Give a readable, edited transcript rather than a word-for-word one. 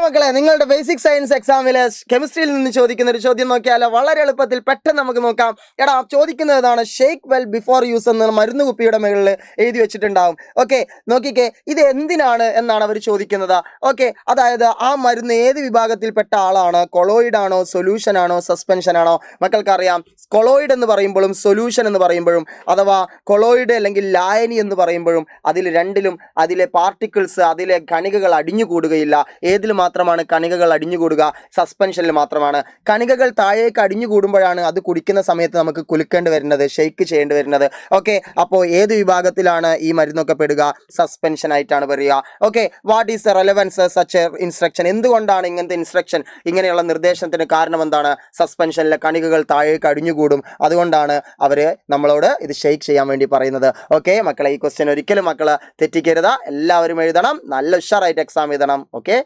മക്കളെ, നിങ്ങളുടെ basic science എക്സാമില് കെമിസ്ട്രിയിൽ നിന്ന് ചോദിക്കുന്ന ഒരു ചോദ്യം നോക്കിയാലോ? വളരെ എളുപ്പത്തിൽ പെട്ടെന്ന് നമുക്ക് നോക്കാം. എടാ, ചോദിക്കുന്നത് ഇതാണ്: ഷെയ്ക്ക് വെൽ ബിഫോർ യൂസ് എന്ന മരുന്ന് കുപ്പിയുടെ മുകളിൽ എഴുതി വെച്ചിട്ടുണ്ടാവും. ഓക്കെ, നോക്കിക്കേ, ഇത് എന്തിനാണ് എന്നാണ് അവർ ചോദിക്കുന്നത്. ഓക്കെ, അതായത് ആ മരുന്ന് ഏത് വിഭാഗത്തിൽപ്പെട്ട ആളാണ്? കൊളോയിഡ് ആണോ, സൊല്യൂഷൻ ആണോ, സസ്പെൻഷൻ ആണോ? മക്കൾക്കറിയാം, കൊളോയിഡ് എന്ന് പറയുമ്പോഴും സൊല്യൂഷൻ എന്ന് പറയുമ്പോഴും, അഥവാ കൊളോയിഡ് അല്ലെങ്കിൽ ലായനി എന്ന് പറയുമ്പോഴും അതിൽ രണ്ടിലും അതിലെ പാർട്ടിക്കിൾസ്, അതിലെ കണികകൾ അടിഞ്ഞുകൂടുകയില്ല. ഏതിൽ മാത്രമാണ് കണികകൾ അടിഞ്ഞുകൂടുക? സസ്പെൻഷനിൽ മാത്രമാണ്. കണികകൾ താഴേക്ക് അടിഞ്ഞുകൂടുമ്പോഴാണ് അത് കുടിക്കുന്ന സമയത്ത് നമുക്ക് കുലുക്കേണ്ടി വരുന്നത്, ഷെയ്ക്ക് ചെയ്യേണ്ടി വരുന്നത്. ഓക്കെ, അപ്പോൾ ഏത് വിഭാഗത്തിലാണ് ഈ മരുന്നൊക്കെ പെടുക? സസ്പെൻഷൻ ആയിട്ടാണ് പറയുക. Okay, what is the relevance such instruction? എന്തുകൊണ്ടാണ് ഇങ്ങനത്തെ ഇൻസ്ട്രക്ഷൻ, ഇങ്ങനെയുള്ള നിർദ്ദേശത്തിന് കാരണം എന്താണ്? സസ്പെൻഷനിലെ കണികകൾ താഴേക്ക് അടിഞ്ഞുകൂടും, അതുകൊണ്ടാണ് അവർ നമ്മളോട് ഇത് ഷെയ്ക്ക് ചെയ്യാൻ വേണ്ടി പറയുന്നത്. ഓക്കെ മക്കളെ, ഈ ക്വസ്റ്റ്യൻ ഒരിക്കലും മക്കൾ തെറ്റിക്കരുത്. എല്ലാവരും എഴുതണം, നല്ല ഉഷാറായിട്ട് എക്സാം എഴുതണം. ഓക്കെ.